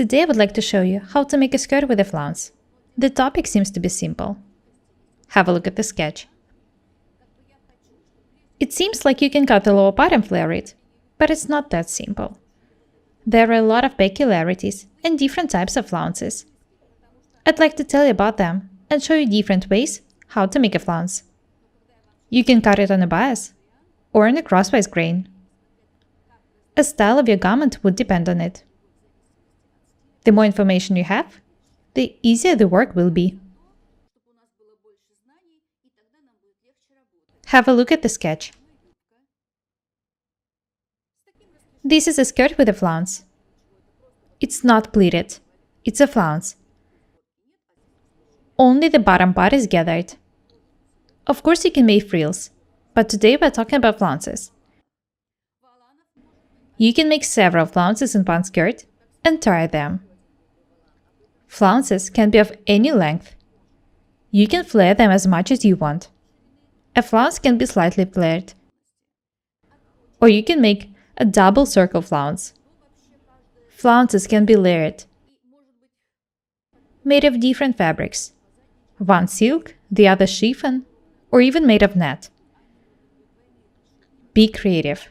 Today I would like to show you how to make a skirt with a flounce. The topic seems to be simple. Have a look at the sketch. It seems like you can cut the lower part and flare it, but it's not that simple. There are a lot of peculiarities and different types of flounces. I'd like to tell you about them and show you different ways how to make a flounce. You can cut it on a bias or in a crosswise grain. A style of your garment would depend on it. The more information you have, the easier the work will be. Have a look at the sketch. This is a skirt with a flounce. It's not pleated, it's a flounce. Only the bottom part is gathered. Of course you can make frills, but today we're talking about flounces. You can make several flounces in one skirt and tie them. Flounces can be of any length. You can flare them as much as you want. A flounce can be slightly flared. Or you can make a double circle flounce. Flounces can be layered, made of different fabrics. One silk, the other chiffon, or even made of net. Be creative.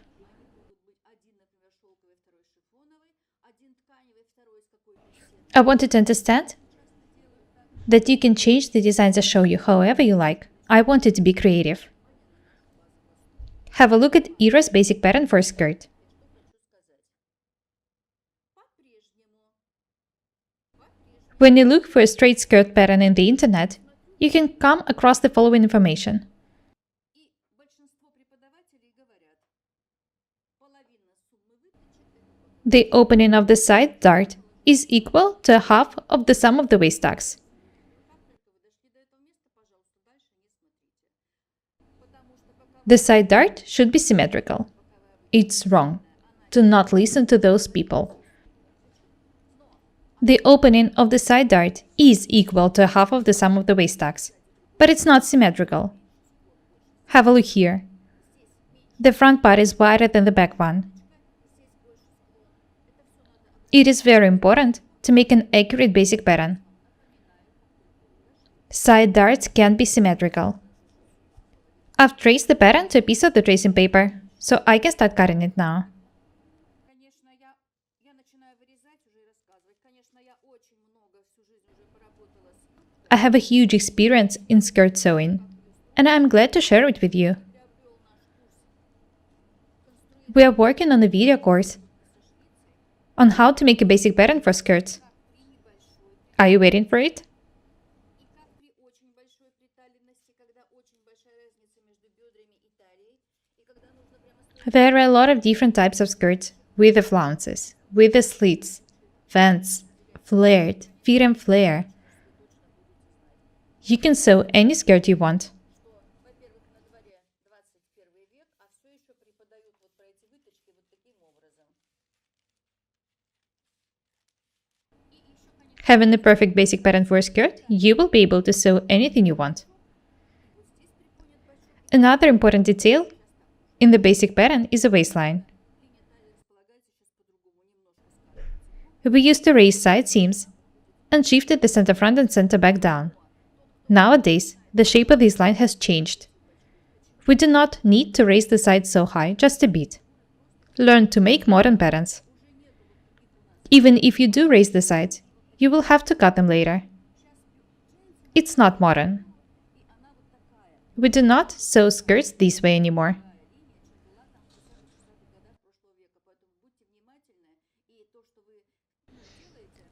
I want you to understand that you can change the designs I show you however you like. I want you to be creative. Have a look at Ira's basic pattern for a skirt. When you look for a straight skirt pattern in the internet, you can come across the following information. The opening of the side dart is equal to half of the sum of the waist tucks. The side dart should be symmetrical. It's wrong. Do not listen to those people. The opening of the side dart is equal to half of the sum of the waist tucks, but it's not symmetrical. Have a look here. The front part is wider than the back one. It is very important to make an accurate basic pattern. Side darts can be symmetrical. I've traced the pattern to a piece of the tracing paper, so I can start cutting it now. I have a huge experience in skirt sewing, and I'm glad to share it with you. We are working on a video course on how to make a basic pattern for skirts. Are you waiting for it? There are a lot of different types of skirts, with the flounces, with the slits, vents, flared, feet and flare. You can sew any skirt you want. Having the perfect basic pattern for a skirt, you will be able to sew anything you want. Another important detail in the basic pattern is a waistline. We used to raise side seams and shifted the center front and center back down. Nowadays, the shape of this line has changed. We do not need to raise the sides so high, just a bit. Learn to make modern patterns. Even if you do raise the sides, you will have to cut them later. It's not modern. We do not sew skirts this way anymore.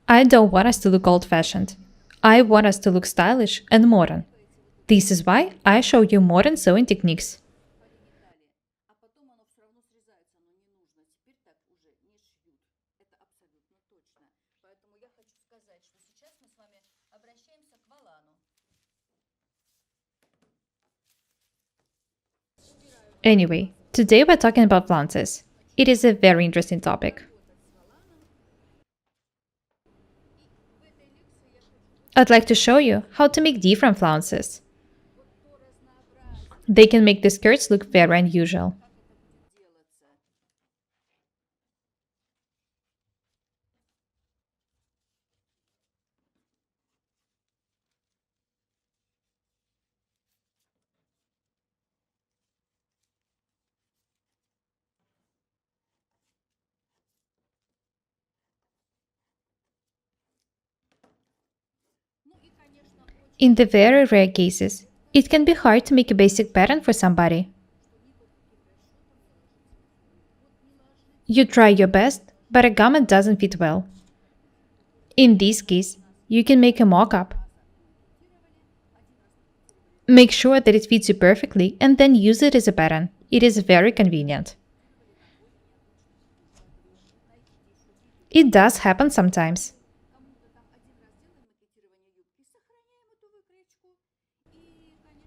I don't want us to look old-fashioned. I want us to look stylish and modern. This is why I show you modern sewing techniques. Anyway, today we're talking about flounces. It is a very interesting topic. I'd like to show you how to make different flounces. They can make the skirts look very unusual. In the very rare cases, it can be hard to make a basic pattern for somebody. You try your best, but a garment doesn't fit well. In this case, you can make a mock-up. Make sure that it fits you perfectly and then use it as a pattern. It is very convenient. It does happen sometimes.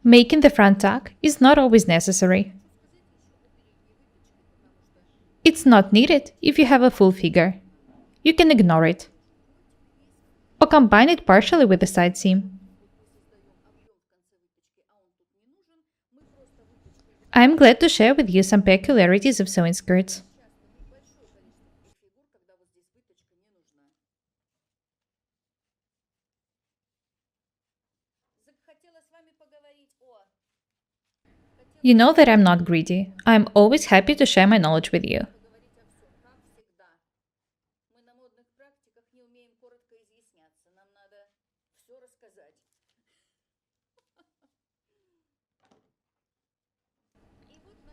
Making the front tuck is not always necessary. It's not needed if you have a full figure. You can ignore it. Or combine it partially with the side seam. I'm glad to share with you some peculiarities of sewing skirts. You know that I'm not greedy. I'm always happy to share my knowledge with you.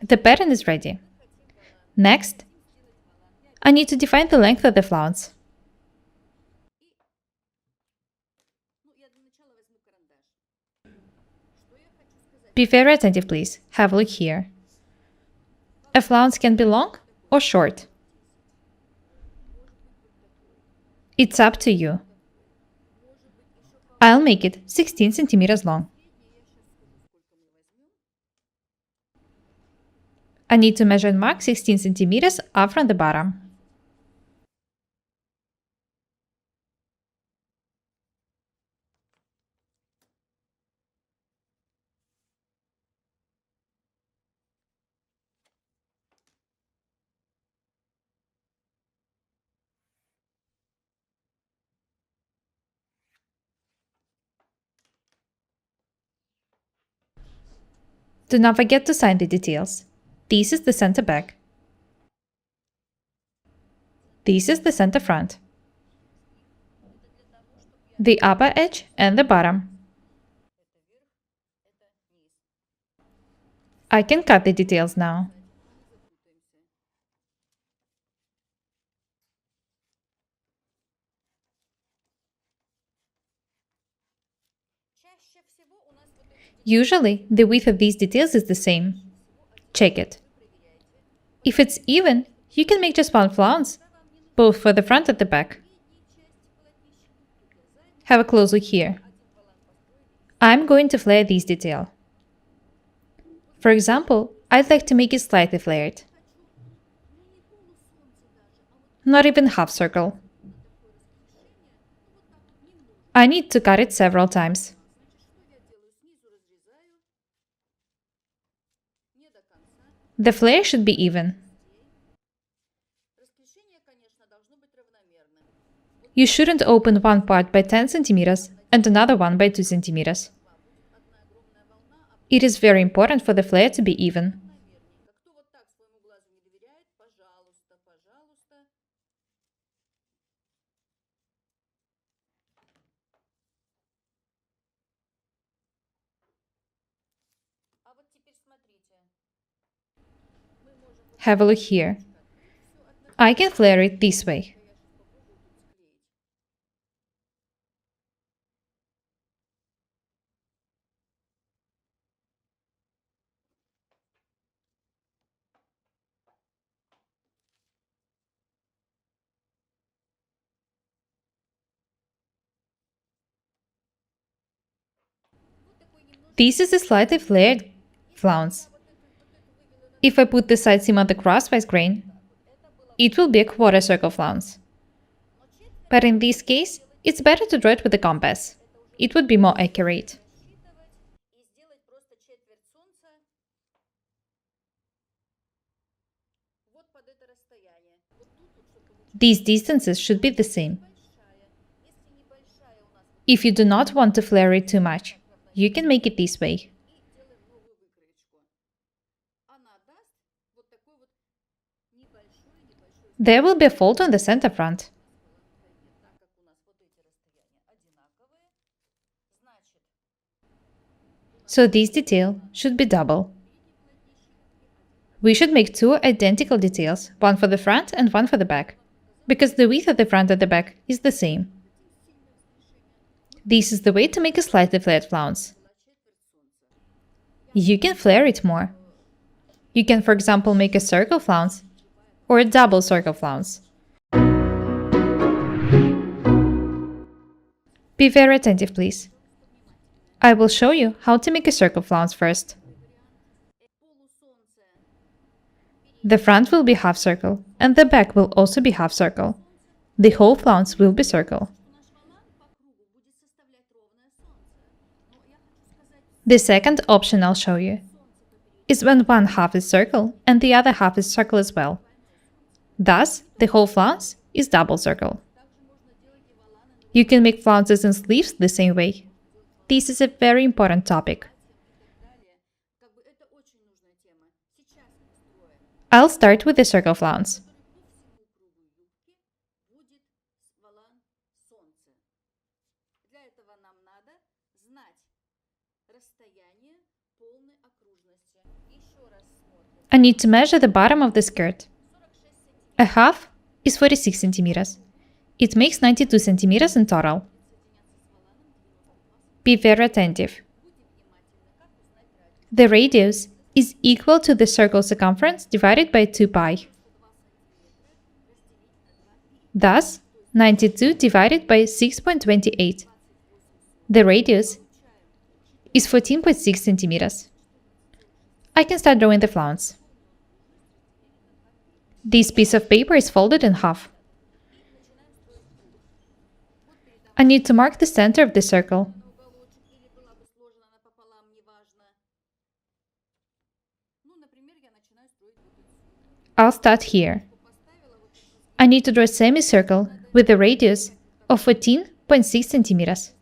The pattern is ready. Next, I need to define the length of the flounce. Be very attentive, please. Have a look here. A flounce can be long or short. It's up to you. I'll make it 16 centimeters long. I need to measure and mark 16 centimeters up from the bottom. Do not forget to sign the details. This is the center back. This is the center front. The upper edge and the bottom. I can cut the details now. Usually, the width of these details is the same. Check it. If it's even, you can make just one flounce, both for the front and the back. Have a close look here. I'm going to flare this detail. For example, I'd like to make it slightly flared. Not even half circle. I need to cut it several times. The flare should be even. You shouldn't open one part by 10 centimeters and another one by 2 centimeters. It is very important for the flare to be even. Have a look here. I can flare it this way. This is a slightly flared flounce. If I put the side seam on the crosswise grain, it will be a quarter circle flounce. But in this case, it's better to draw it with the compass. It would be more accurate. These distances should be the same. If you do not want to flare it too much, you can make it this way. There will be a fold on the center front. So this detail should be double. We should make two identical details, one for the front and one for the back, because the width of the front and the back is the same. This is the way to make a slightly flat flounce. You can flare it more. You can, for example, make a circle flounce or a double circle flounce. Be very attentive, please. I will show you how to make a circle flounce first. The front will be half circle, and the back will also be half circle. The whole flounce will be circle. The second option I'll show you is when one half is circle and the other half is circle as well. Thus, the whole flounce is double circle. You can make flounces and sleeves the same way. This is a very important topic. I'll start with the circle flounce. I need to measure the bottom of the skirt. A half is 46 centimeters. It makes 92 centimeters in total. Be very attentive. The radius is equal to the circle circumference divided by 2 pi. Thus, 92 divided by 6.28. The radius is 14.6 centimeters. I can start drawing the flounce. This piece of paper is folded in half. I need to mark the center of the circle. I'll start here. I need to draw a semicircle with a radius of 14.6 centimeters.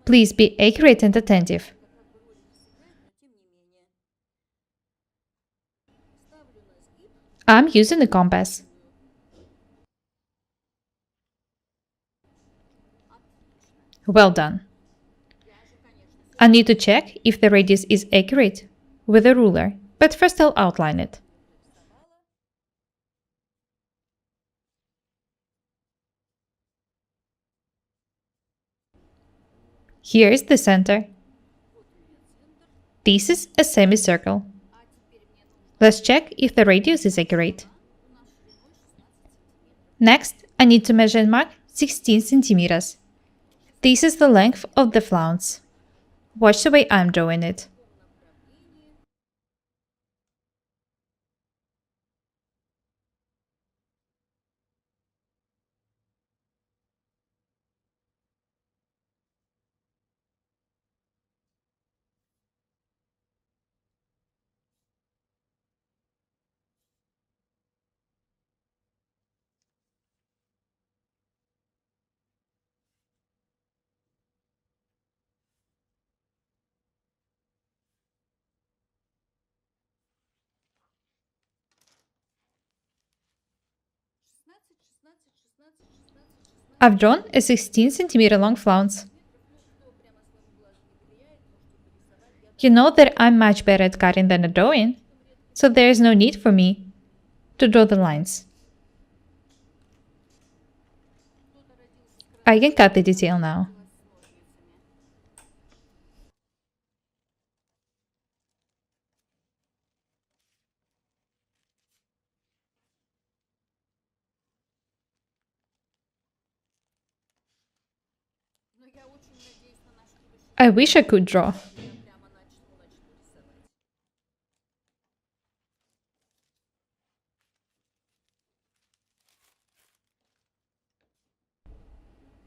Please be accurate and attentive. I'm using a compass. Well done. I need to check if the radius is accurate with a ruler, but first I'll outline it. Here is the center. This is a semicircle. Let's check if the radius is accurate. Next, I need to measure and mark 16 centimeters. This is the length of the flounce. Watch the way I'm drawing it. I've drawn a 16 centimeter long flounce. You know that I'm much better at cutting than at drawing, so there is no need for me to draw the lines. I can cut the detail now. I wish I could draw.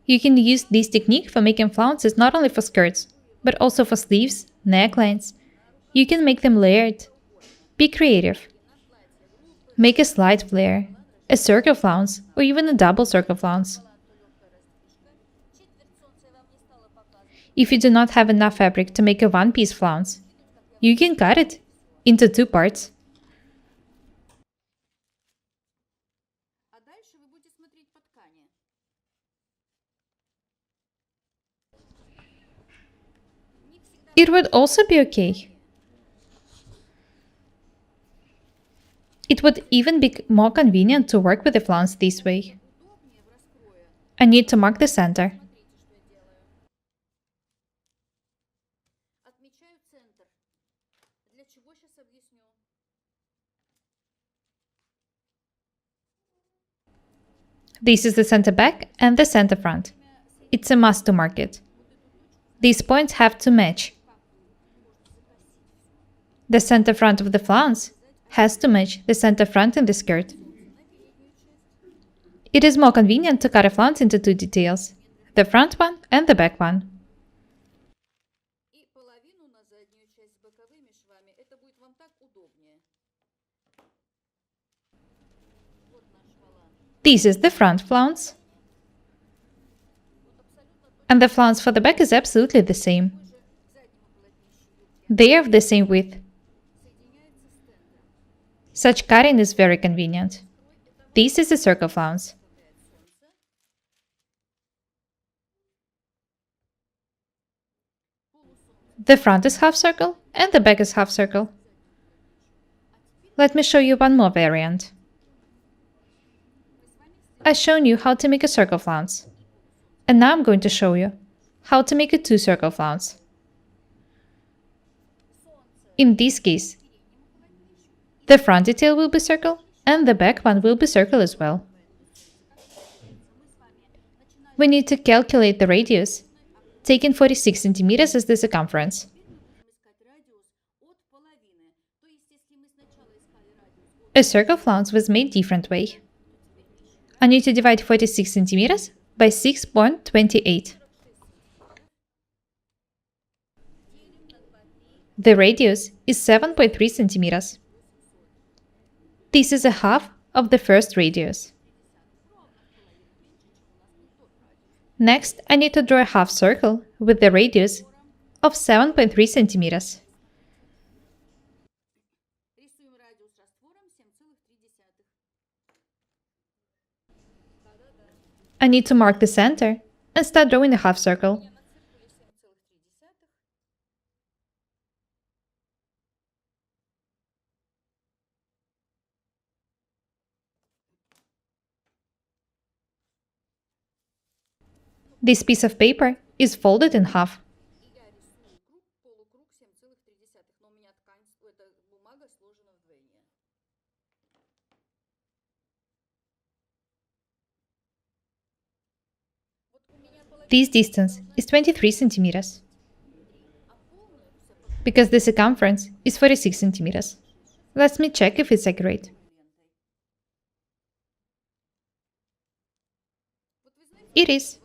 You can use this technique for making flounces not only for skirts, but also for sleeves, necklines. You can make them layered. Be creative. Make a slide flare, a circle flounce, or even a double circle flounce. If you do not have enough fabric to make a one-piece flounce, you can cut it into 2 parts. It would also be okay. It would even be more convenient to work with the flounce this way. I need to mark the center. This is the center back and the center front. It's a must to mark it. These points have to match. The center front of the flounce has to match the center front in the skirt. It is more convenient to cut a flounce into two details, the front one and the back one. This is the front flounce. And the flounce for the back is absolutely the same. They are of the same width. Such cutting is very convenient. This is a circle flounce. The front is half circle and the back is half circle. Let me show you one more variant. I've shown you how to make a circle flounce. And now I'm going to show you how to make a two-circle flounce. In this case, the front detail will be circle and the back one will be circle as well. We need to calculate the radius, taking 46 centimeters as the circumference. A circle flounce was made different way. I need to divide 46 centimeters by 6.28. The radius is 7.3 centimeters. This is a half of the first radius. Next, I need to draw a half circle with the radius of 7.3 centimeters. I need to mark the center and start drawing a half circle. This piece of paper is folded in half. This distance is 23 centimeters, because the circumference is 46 centimeters. Let me check if it's accurate. It is.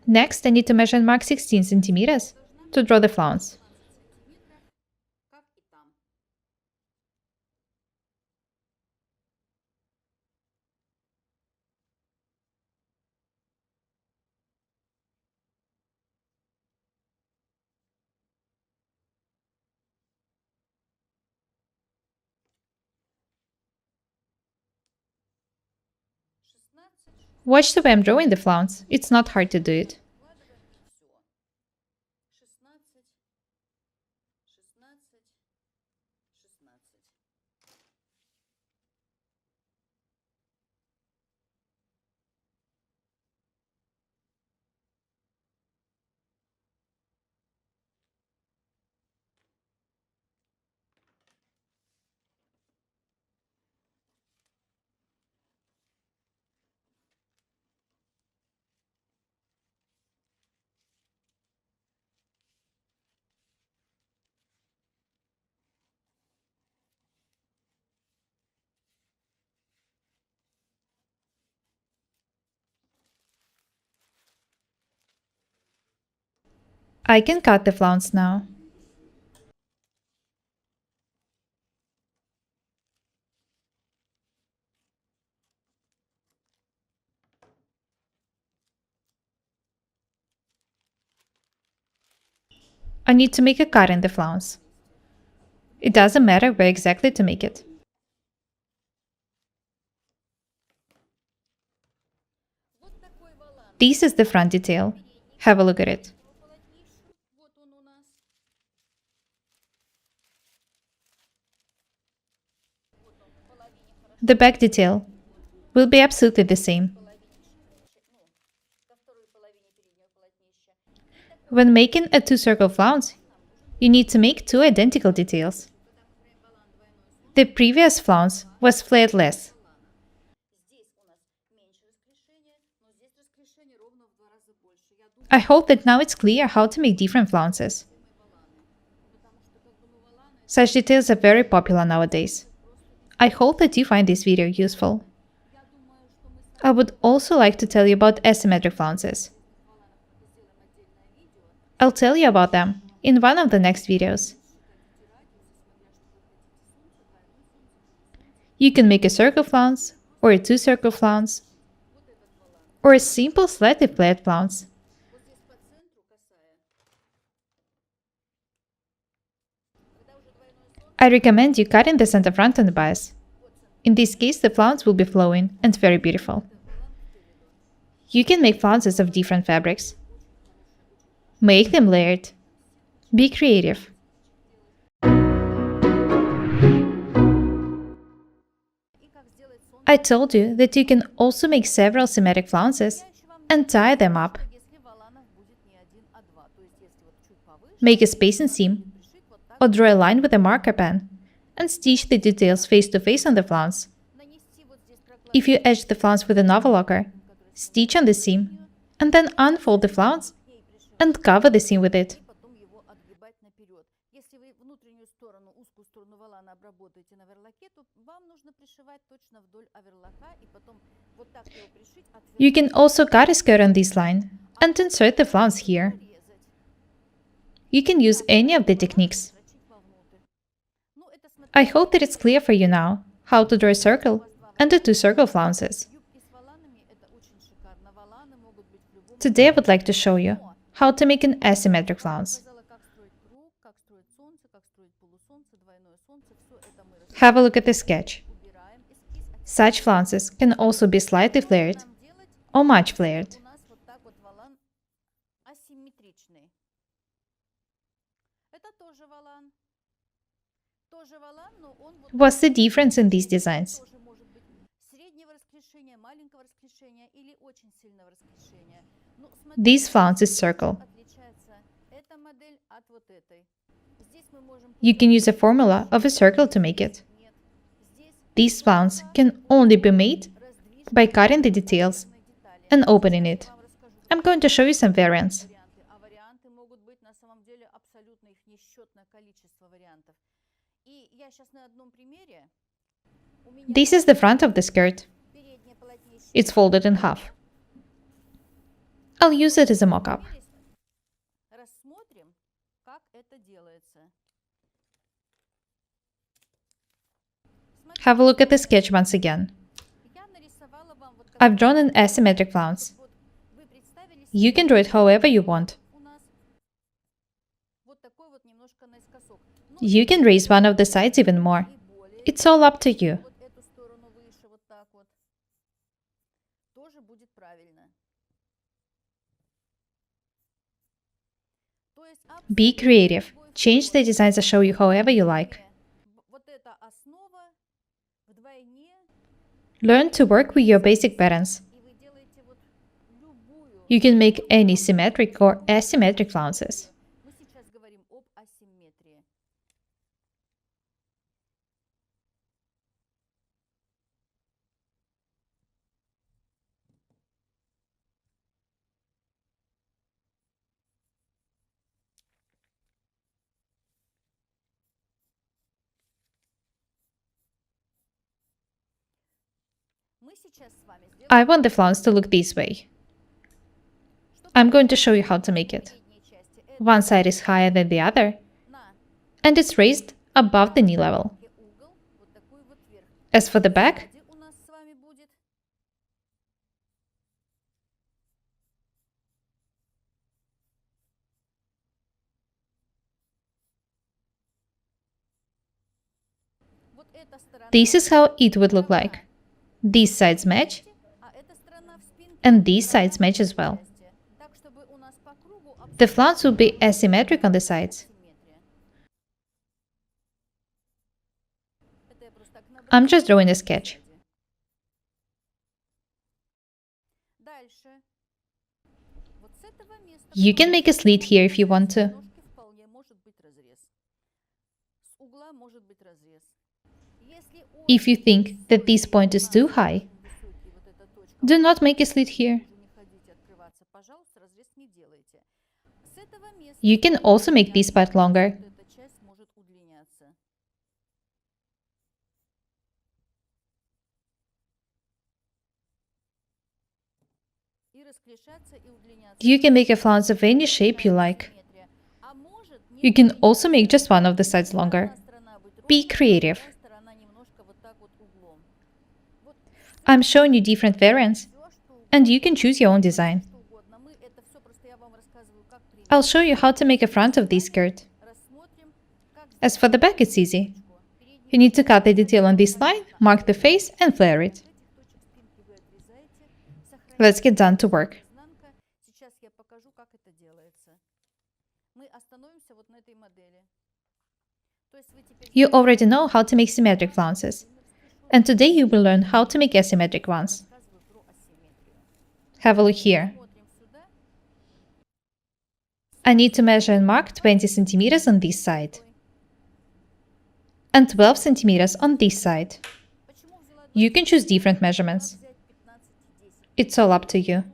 Next, I need to measure and mark 16 centimeters to draw the flounce. Watch the way I'm drawing the flounce. It's not hard to do it. I can cut the flounce now. I need to make a cut in the flounce. It doesn't matter where exactly to make it. This is the front detail. Have a look at it. The back detail will be absolutely the same. When making a two-circle flounce, you need to make two identical details. The previous flounce was flared-less. I hope that now it's clear how to make different flounces. Such details are very popular nowadays. I hope that you find this video useful. I would also like to tell you about asymmetric flounces. I'll tell you about them in one of the next videos. You can make a circle flounce, or a two-circle flounce, or a simple slightly flared flounce. I recommend you cutting the center front and bias. In this case, the flounce will be flowing and very beautiful. You can make flounces of different fabrics. Make them layered. Be creative. I told you that you can also make several symmetric flounces and tie them up. Make a spacing seam or draw a line with a marker pen and stitch the details face to face on the flounce. If you edge the flounce with an overlocker, stitch on the seam and then unfold the flounce and cover the seam with it. You can also cut a skirt on this line and insert the flounce here. You can use any of the techniques. I hope that it's clear for you now how to draw a circle and the two circle flounces. Today I would like to show you how to make an asymmetric flounce. Have a look at the sketch. Such flounces can also be slightly flared or much flared. What's the difference in these designs? This flounce is circle. You can use a formula of a circle to make it. This flounce can only be made by cutting the details and opening it. I'm going to show you some variants. This is the front of the skirt. It's folded in half. I'll use it as a mock-up. Have a look at the sketch once again. I've drawn an asymmetric flounce. You can draw it however you want. You can raise one of the sides even more. It's all up to you. Be creative. Change the designs I show you however you like. Learn to work with your basic patterns. You can make any symmetric or asymmetric flounces. I want the flounce to look this way. I'm going to show you how to make it. One side is higher than the other, and it's raised above the knee level. As for the back, this is how it would look like. These sides match, and these sides match as well. The flounce will be asymmetric on the sides. I'm just drawing a sketch. You can make a slit here if you want to. If you think that this point is too high, do not make a slit here. You can also make this part longer. You can make a flounce of any shape you like. You can also make just one of the sides longer. Be creative. I'm showing you different variants, and you can choose your own design. I'll show you how to make a front of this skirt. As for the back, it's easy. You need to cut the detail on this line, mark the face, and flare it. Let's get down to work. You already know how to make symmetric flounces, and today you will learn how to make asymmetric ones. Have a look here. I need to measure and mark 20 centimeters on this side and 12 centimeters on this side. You can choose different measurements. It's all up to you.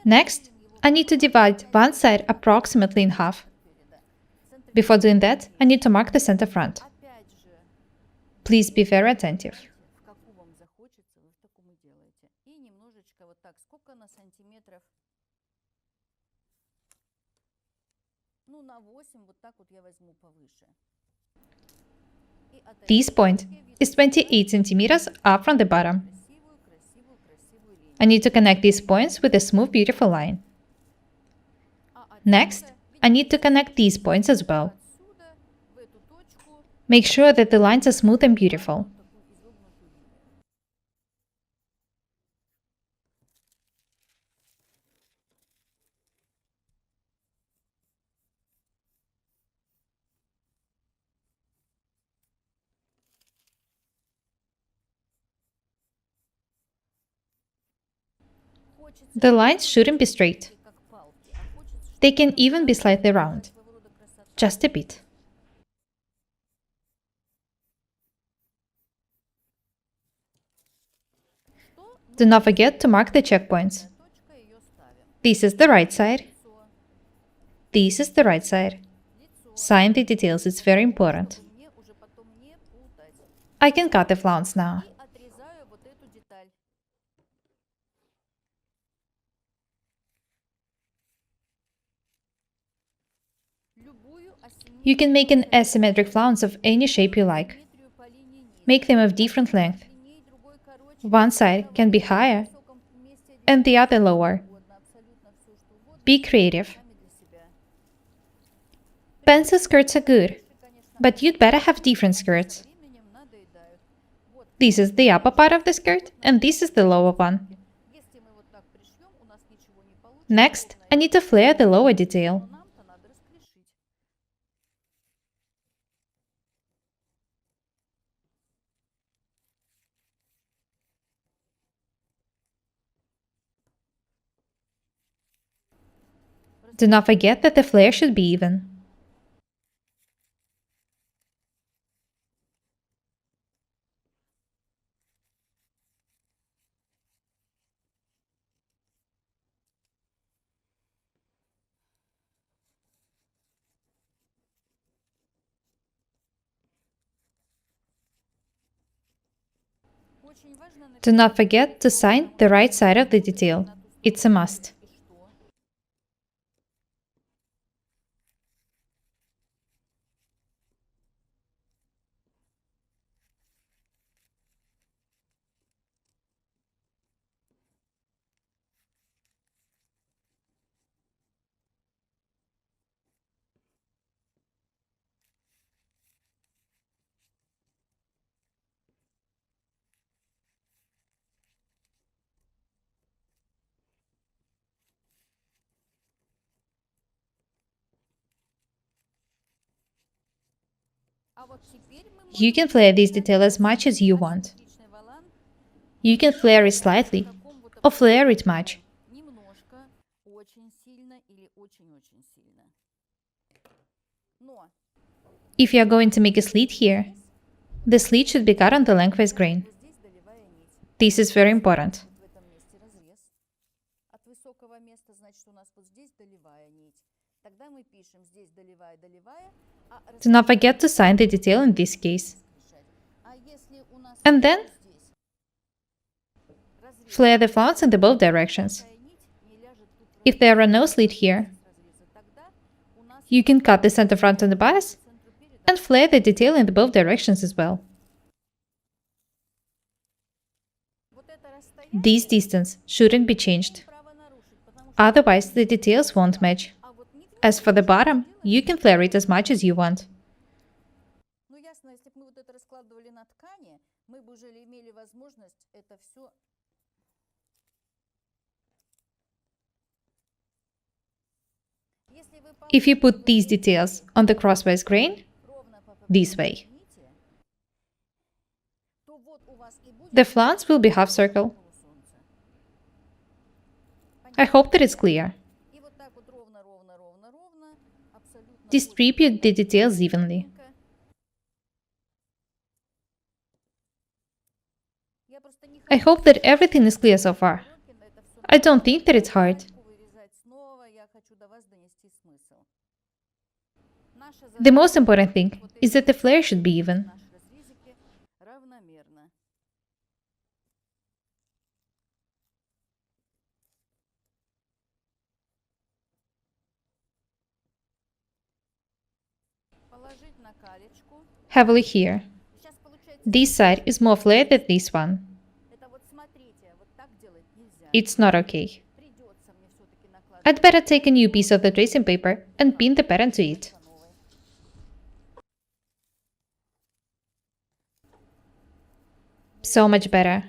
Next, I need to divide one side approximately in half. Before doing that, I need to mark the center front. Please be very attentive. This point is 28 centimeters up from the bottom. I need to connect these points with a smooth, beautiful line. Next, I need to connect these points as well. Make sure that the lines are smooth and beautiful. The lines shouldn't be straight. They can even be slightly round. Just a bit. Do not forget to mark the checkpoints. This is the right side. This is the right side. Sign the details, it's very important. I can cut the flounce now. You can make an asymmetric flounce of any shape you like. Make them of different length. One side can be higher and the other lower. Be creative. Pencil skirts are good, but you'd better have different skirts. This is the upper part of the skirt, and this is the lower one. Next, I need to flare the lower detail. Do not forget that the flare should be even. Do not forget to sign the right side of the detail. It's a must. You can flare this detail as much as you want. You can flare it slightly, or flare it much. If you are going to make a slit here, the slit should be cut on the lengthwise grain. This is very important. Do not forget to sign the detail in this case. And then, flare the flounce in the both directions. If there are no slits here, you can cut the center front and the bias and flare the detail in the both directions as well. This distance shouldn't be changed. Otherwise, the details won't match. As for the bottom, you can flare it as much as you want. If you put these details on the crosswise grain, this way, the flounce will be half circle. I hope that it's clear. Distribute the details evenly. I hope that everything is clear so far. I don't think that it's hard. The most important thing is that the flare should be even. Have a look here. This side is more flared than this one. It's not okay. I'd better take a new piece of the tracing paper and pin the pattern to it. So much better.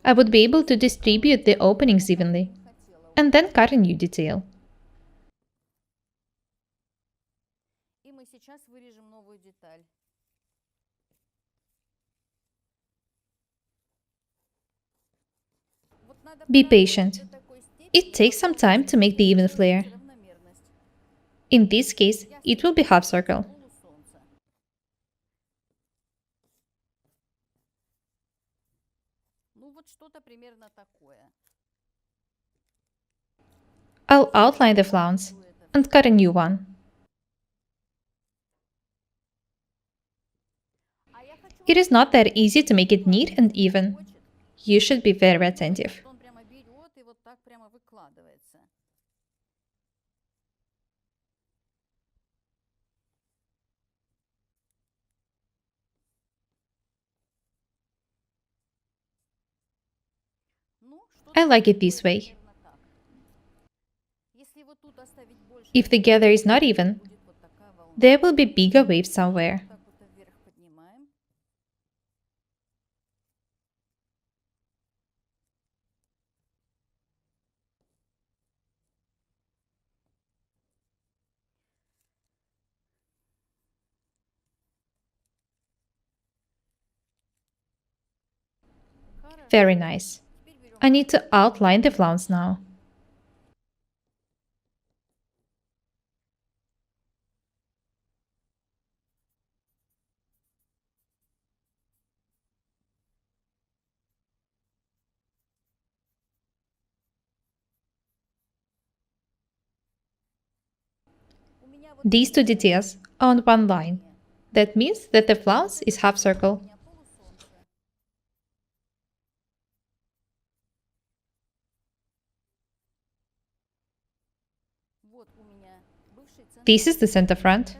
I would be able to distribute the openings evenly, and then cut a new detail. Be patient. It takes some time to make the even flare. In this case, it will be half circle. I'll outline the flounce and cut a new one. It is not that easy to make it neat and even. You should be very attentive. I like it this way. If the gather is not even, there will be bigger waves somewhere. Very nice. I need to outline the flounce now. These two details are on one line. That means that the flounce is half circle. This is the center front.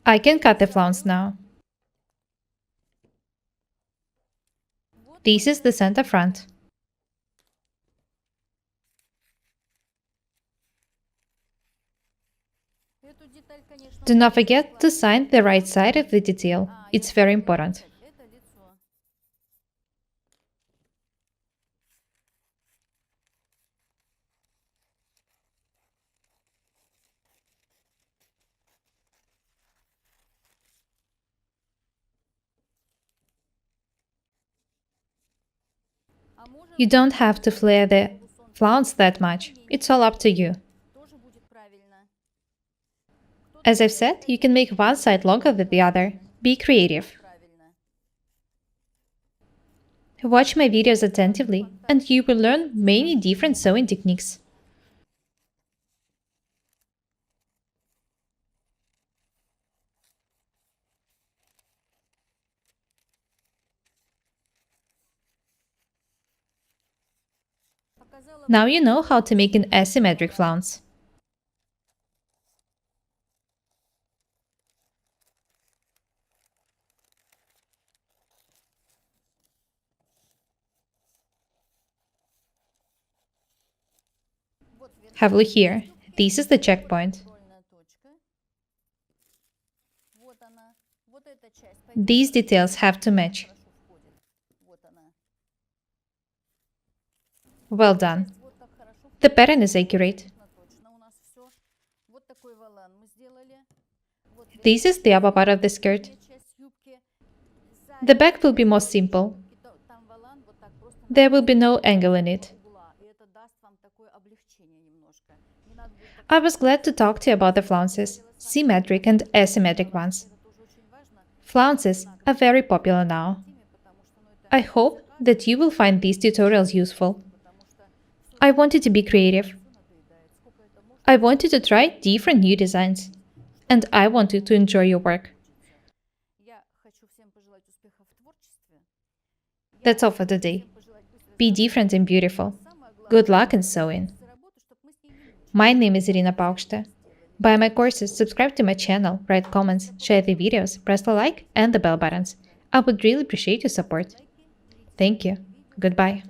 I can cut the flounce now. This is the center front. Do not forget to sign the right side of the detail. It's very important. You don't have to flare the flounce that much. It's all up to you. As I've said, you can make one side longer than the other. Be creative. Watch my videos attentively, and you will learn many different sewing techniques. Now you know how to make an asymmetric flounce. Have a look here. This is the checkpoint. These details have to match. Well done. The pattern is accurate. This is the upper part of the skirt. The back will be more simple. There will be no angle in it. I was glad to talk to you about the flounces, symmetric and asymmetric ones. Flounces are very popular now. I hope that you will find these tutorials useful. I wanted to be creative. I wanted to try different new designs. And I wanted to enjoy your work. That's all for today. Be different and beautiful. Good luck in sewing. My name is Irina Paukshte. Buy my courses, subscribe to my channel, write comments, share the videos, press the like and the bell buttons. I would really appreciate your support. Thank you. Goodbye.